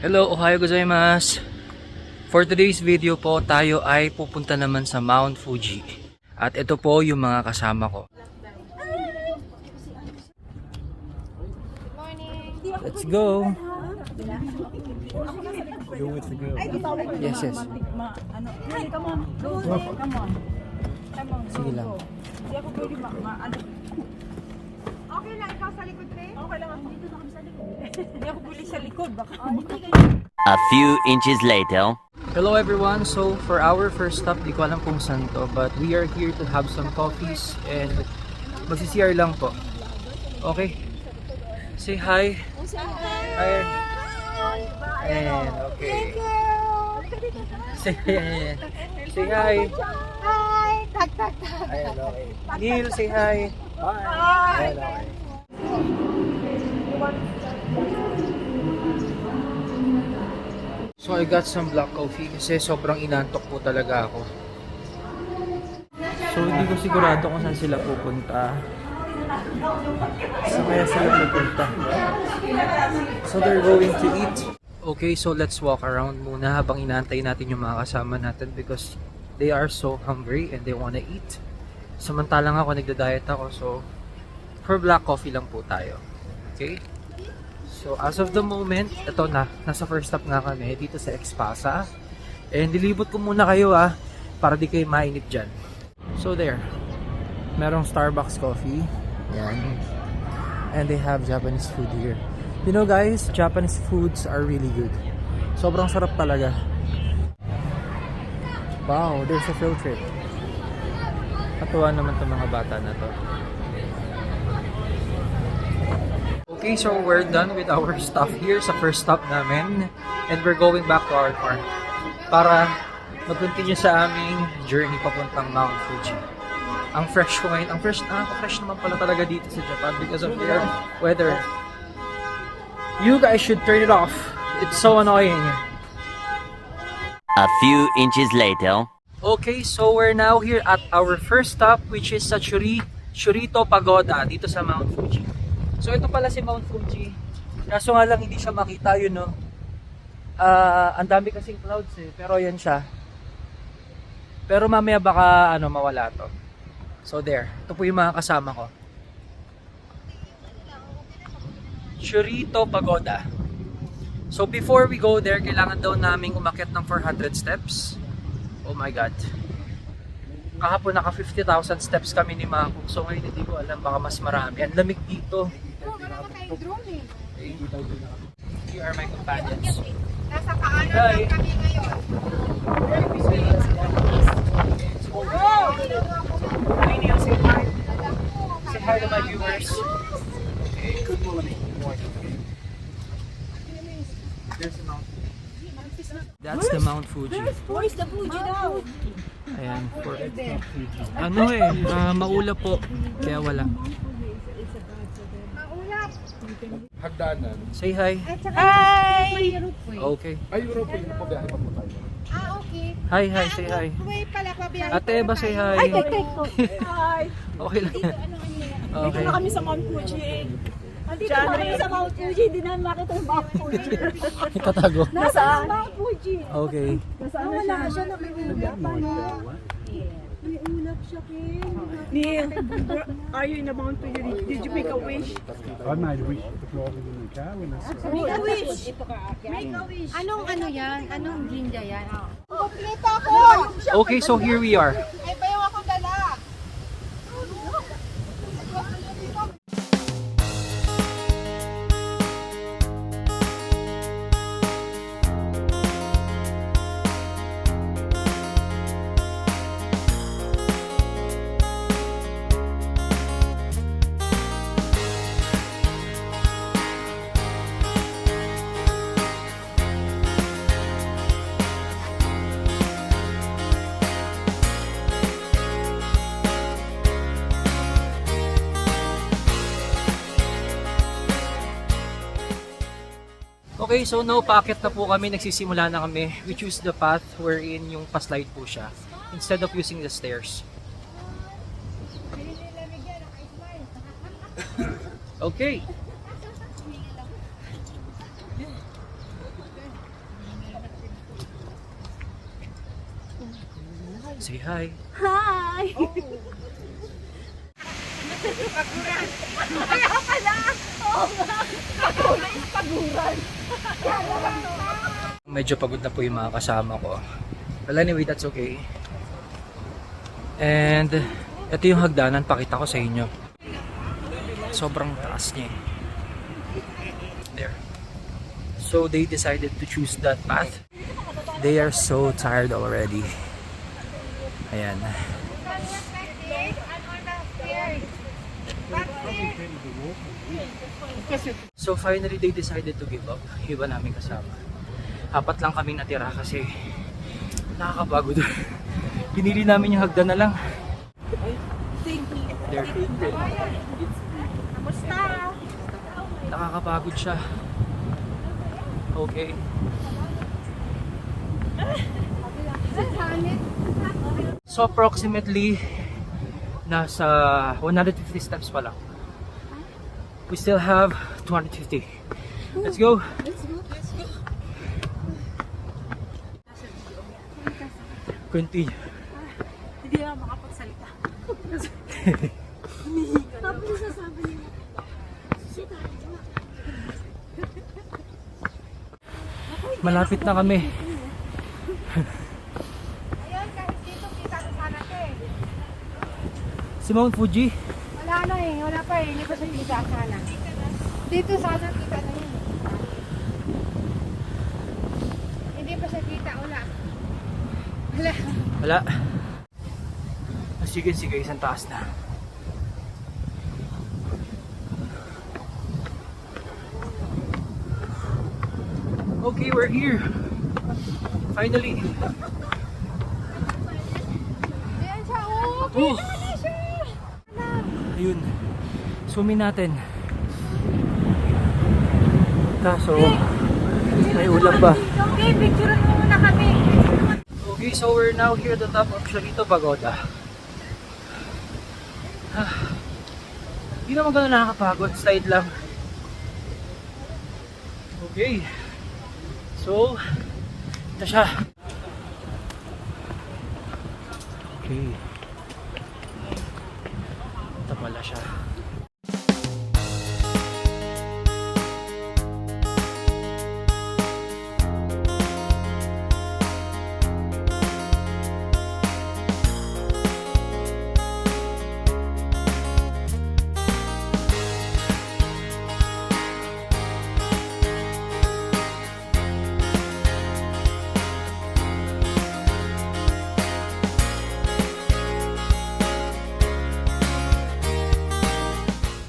Hello, ohayo gozaimasu. For today's video po, tayo ay pupunta naman sa Mount Fuji. At ito po yung mga kasama ko. Let's go! You're with the girl. Yes, yes. Hey, come on. Go, come on. Come on, Sige lang. Hindi ako pwede Okay lang, ikaw sa likod, Trey? Okay lang, dito na kami sa likod. Hindi ako pwede sa likod, baka. A few inches later. Hello everyone, so for our first stop, di ko alam kung saan to, but we are here to have some coffees and magsi-CR lang po. Okay? Say hi. Hi. And okay. Say hi. Say hi. Hi! Tag, tag, tag. Ayan, okay. Neil, say hi. Hi. Ayan, okay. So I got some black coffee kasi sobrang inantok po talaga ako. So hindi ko sigurado kung saan sila pupunta. Saan kaya sila pupunta? So they're going to eat. Okay, so let's walk around muna habang inaantay natin yung mga kasama natin because they are so hungry and they wanna eat. Samantalang ako nagda-diet ako, so for black coffee lang po tayo. Okay? So as of the moment, ito na, nasa first stop na kami dito sa Expasa. And dilibot ko muna kayo para di kayo mainit dyan. So there, merong Starbucks coffee. Yan. And they have Japanese food here. You know guys, Japanese foods are really good. Sobrang sarap talaga. Wow, there's a field trip. Katuwa naman itong mga bata na to. Okay, so we're done with our stuff here sa first stop namin. And we're going back to our car para mag-continue sa aming journey papuntang Mount Fuji. Ang fresh ko ngayon, ang fresh naman pala talaga dito sa Japan because of their weather. You guys should turn it off. It's so annoying. A few inches later. Okay, so we're now here at our first stop, which is sa Shurito Pagoda dito sa Mount Fuji. So ito pala si Mount Fuji. Kaso nga lang hindi siya makita, yun no. Ang dami kasing clouds pero yan siya. Pero mamaya baka mawala to. So there, ito po yung mga kasama ko. Shurito Pagoda. So before we go there, kailangan daw naming umakyat ng 400 steps. Oh my god. Kahapon naka 50,000 steps kami ni Mako. So ngayon hindi ko alam, baka mas marami. Ang lamig dito. You are my companions. Nasa paanan lang kami ngayon. Hi Neil, say hi. Say hi to my viewers. Okay, good morning. There's the Mount Fuji. That's the Mount Fuji. Where's the Fuji daw? Ayan, maulap po, kaya wala. Maulap. Hagdanan. Say hi. Hi! Okay. Ay, Europe yun po biyahe pa po tayo. Okay. Hi, hi, say hi. Kuwait pala, pabiyahe. Ate Eva, say hi. Ay, Hi! Okay lang. Dito Okay. na kami sa Mount Fuji. Dito na kami sa Mount Fuji. Hindi na makita yung Mount Fuji. Katago. Nasaan? Mount Fuji. Okay. Nasaan na siya? Siya na may ulap. May ulap siya, Kim. Neil, are you in the Mount Fuji? Did you make a wish? I made a wish to drive in the car when I saw Make a wish. Make a wish. Anong ano yan? Anong ginja yan? Kompleto ako! Okay, so here we are. May bayaw akong dala. Okay, so now packet na po kami, nagsisimula na kami. We choose the path wherein yung pa-slide po siya instead of using the stairs. Okay. Say hi. Hi! Kaya pala! Oo nga! Ako na yung paguran! Medyo pagod na po yung mga kasama ko. Well, anyway, that's okay. And ito yung hagdanan, pakita ko sa inyo. Sobrang taas niya eh. There. So they decided to choose that path. They are so tired already. Ayan. So finally they decided to give up. Iba namin kasama. Apat lang kami natira kasi nakakapagod. Pinili namin yung hagdan na lang. There. Kamusta? Nakakapagod siya. Okay. So approximately nasa 150 steps pa lang. We still have 250. Let's go. Continue. Hindi na makapagsalita. Tapos sasabi niya. Malapit na kami. Ayun, kahit dito kita sa sana ka eh. Si Mount Fuji. Wala na eh, wala pa eh. Hindi pa sa kita sana. Dito sana kita na yun. Hindi pa sa kita, wala. Wala. Wala. Sige, sige, isang taas na. Okay, we're here. Finally. Ayan siya, oh. Oh, Kita na siya. ayun. Zoomin natin. Kaso, may ulam pa. Okay, picture mo muna kami. Okay, so we're now here at the top of Sharito Pagoda. Hindi naman gano'n nakakapagod, slide lang. Okay. So, ito siya. Okay. Ito pala siya.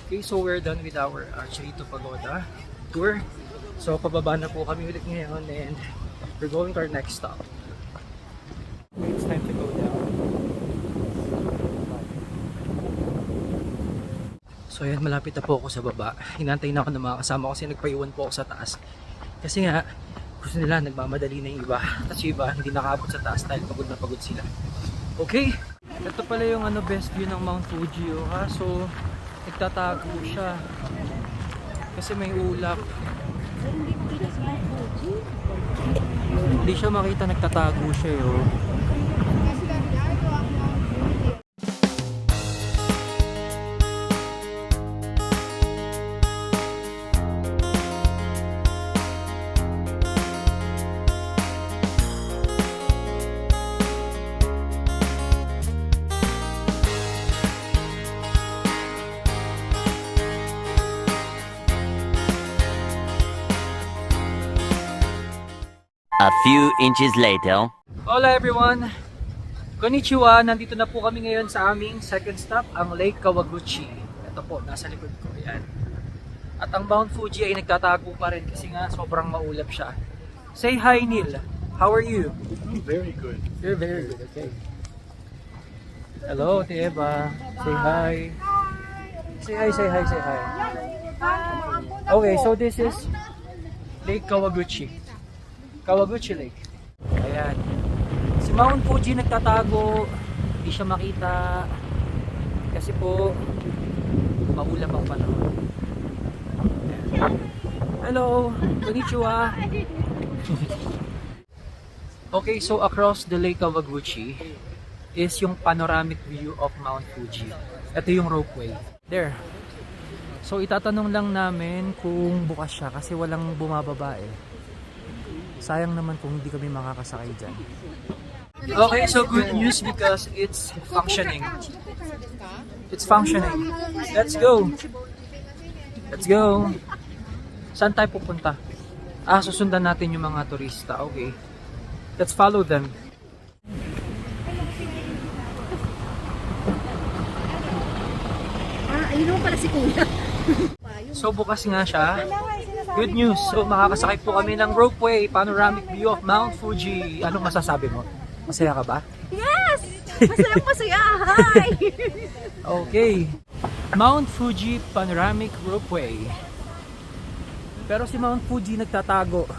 Okay, so we're done with our Charito Pagoda tour. So pababa na po kami ulit ngayon and we're going to our next stop. It's time to go down. So ayan, malapit na po ako sa baba. Hinantay na ako ng mga kasama ko kasi nagpaiwan po ako sa taas. Kasi nga, gusto nila nagmamadali na yung iba. Tapos yung iba, hindi nakaabot sa taas dahil pagod na pagod sila. Okay, ito pala yung best view ng Mount Fuji. So, nagtatago siya kasi may ulap. Hindi siya makita, nagtatago siya yo. A few inches later. Hola everyone! Konnichiwa! Nandito na po kami ngayon sa aming second stop, ang Lake Kawaguchi. Ito po, nasa likod ko. Yan. At ang Mount Fuji ay nagtatago pa rin kasi nga sobrang maulap siya. Say hi, Neil! How are you? Very good. You're very good, okay. Hello, Tieba. Say hi. Say hi, say hi, say hi. Okay, so this is Lake Kawaguchi. Kawaguchi Lake. Ayan. Si Mount Fuji nagtatago. Hindi siya makita. Kasi po, maulap ang panahon. Ayan. Hello! Konnichiwa! Okay, so across the Lake Kawaguchi, is yung panoramic view of Mount Fuji. Ito yung ropeway. There. So itatanong lang namin kung bukas siya kasi walang bumababa eh. Sayang naman kung hindi kami makakasakay dyan. Okay, so good news because it's functioning. It's functioning. Let's go. Let's go. Saan tayo pupunta? Susundan natin yung mga turista. Okay. Let's follow them. Ayun mo pala si Kuya. So bukas nga siya. Good news. So makakasakay po kami ng ropeway, panoramic view of Mount Fuji. Anong masasabi mo? Masaya ka ba? Yes! Masaya! Hi! Okay. Mount Fuji Panoramic Ropeway. Pero si Mount Fuji nagtatago.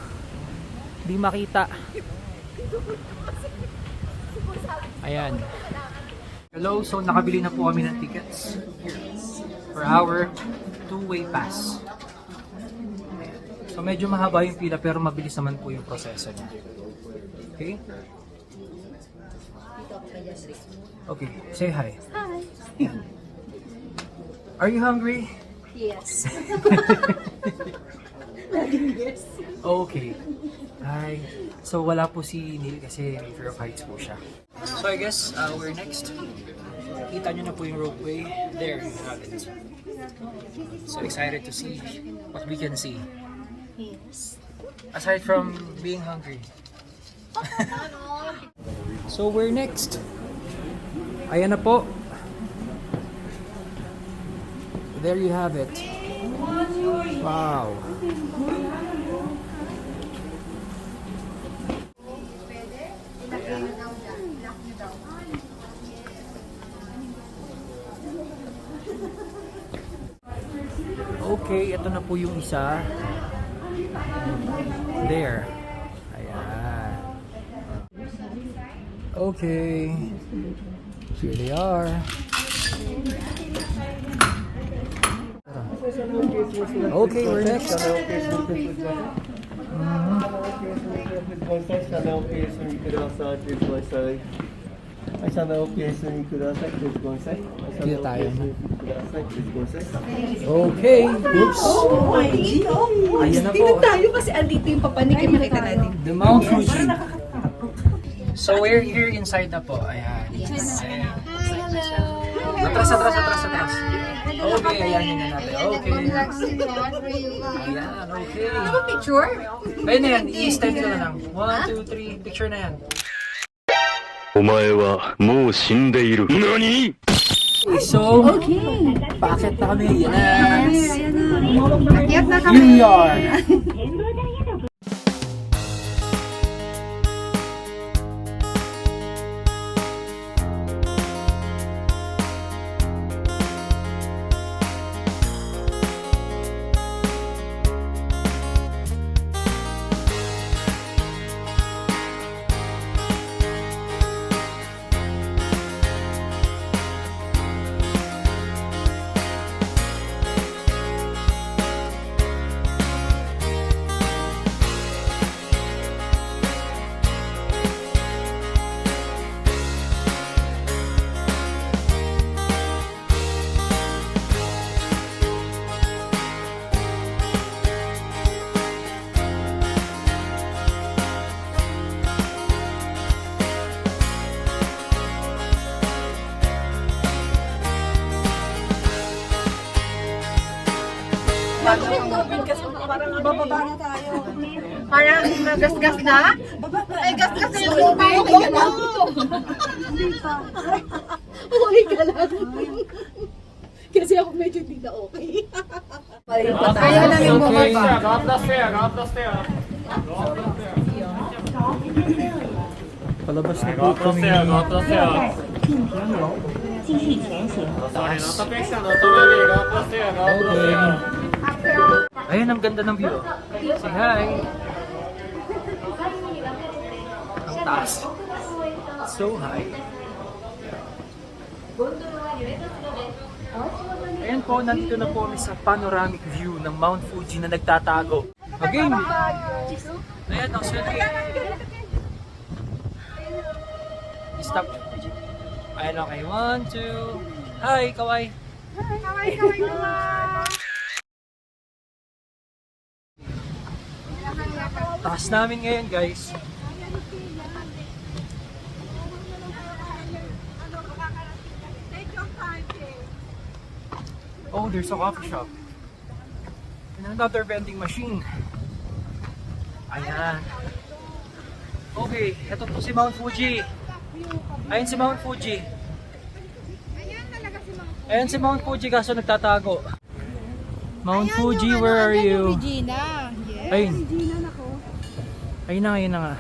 Di makita. Ayan. Hello, so nakabili na po kami ng tickets for our two-way pass. Ayan. So medyo mahaba yung pila pero mabilis naman po yung proseso niya. Okay? Okay, say hi. Hi! Are you hungry? Yes. Okay. Hi. So wala po si Neil kasi may fear of heights po siya. So I guess we're next. Kita nyo na po yung ropeway. There you have it. So excited to see what we can see. Yes. Aside from being hungry. So we're next. Ayan na po. There you have it. Wow. Okay, ito na po yung isa. There. Ayan. Okay. Here they are. Okay, we're next. Dito tayo. Okay. Oops. Ayan na po. Tayo kasi andito yung papanik yung makita natin. The Mount Fuji. So we're here inside na po. Ayan. Atras. Okay, ayan yun na natin. Okay. Ayan, okay. Picture? Ayun na yan, i-stand ko na lang. 1, 2, 3, picture na yan. お前はもう死んでいる。何？ So, paakit na kami. Yan na. Akyat na Here we are. Parang bababa na tayo. Parang nagasgas na? Ay, gasgas na yung tubig. Uy ka lang. Kasi ako medyo hindi na okay. Kaya lang yung bababa. Palabas na po kami. Okay. Ayan, ang ganda ng view. Say hi. Ang taas. So high. Ayan po, nandito na po kami sa panoramic view ng Mount Fuji na nagtatago. Again! Ayan, ang swerte. Stop. Ayan, okay. 1, 2. Hi, Kawai. Kaway, kaway, kaway. Taas namin ngayon, guys. Oh, there's a coffee shop. And another vending machine. Ayan. Okay, ito po si Mount Fuji. Ayan si Mount Fuji. Ayan si Mount Fuji kaso nagtatago. Mount Fuji, where are you? Regina. Yes. Ayun. Gina na ko. Ayun na, ayun na nga.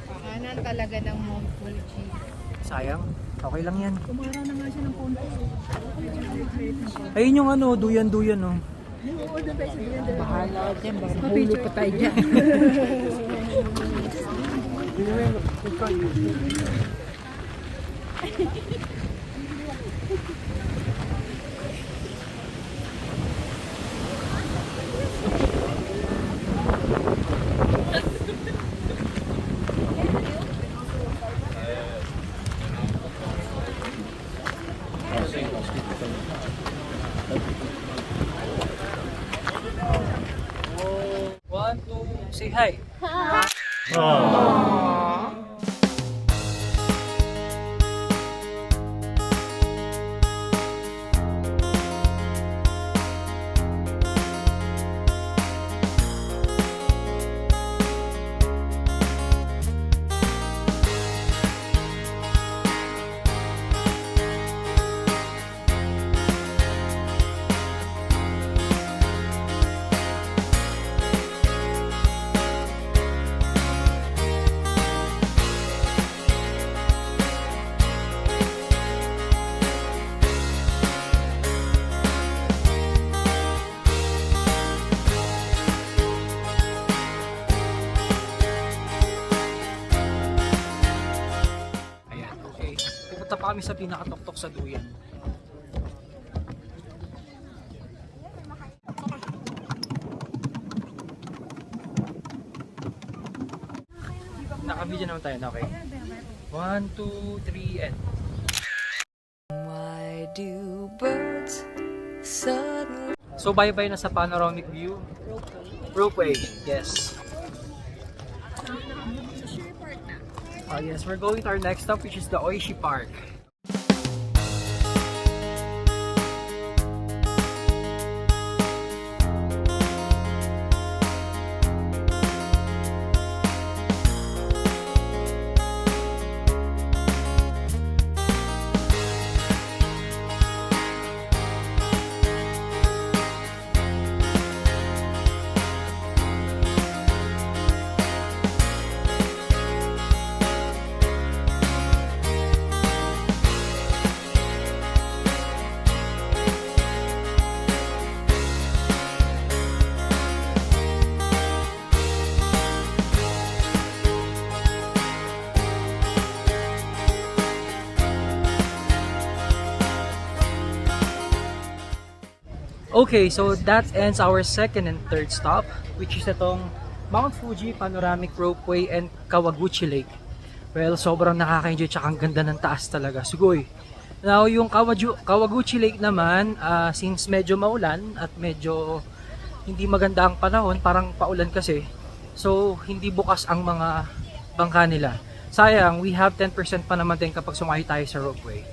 Pakanan talaga ng Mount Fuji. Sayang. Okay lang yan. Kumara na nga siya ng punto. Ayun yung ano, duyan-duyan oh. Oo, doon tayo sa duyan. Bahala dyan. Mahuli pa tayo dyan. One, two, say hi. Ayan, okay. Pupunta pa kami sa pinakatuktok sa duyan. Nakabidyo naman tayo na, okay? 1, 2, 3, and... Why do birds suddenly So bye-bye na sa panoramic view. Ropeway, yes. Yes, we're going to our next stop, which is the Oishi Park. Okay, so that ends our second and third stop, which is itong Mount Fuji Panoramic Ropeway and Kawaguchi Lake. Well, sobrang nakaka-enjoy tsaka ang ganda ng taas talaga. Sugoy. Now, yung Kawaguchi Lake naman, since medyo maulan at medyo hindi maganda ang panahon, parang paulan kasi. So, hindi bukas ang mga bangka nila. Sayang, we have 10% pa naman din kapag sumakay tayo sa ropeway.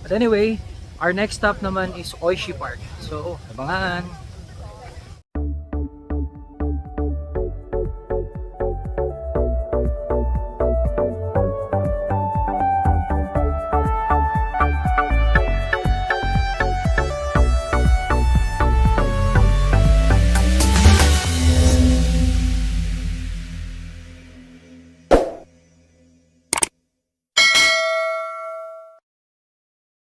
But anyway, our next stop naman is Oishi Park. So, abangan!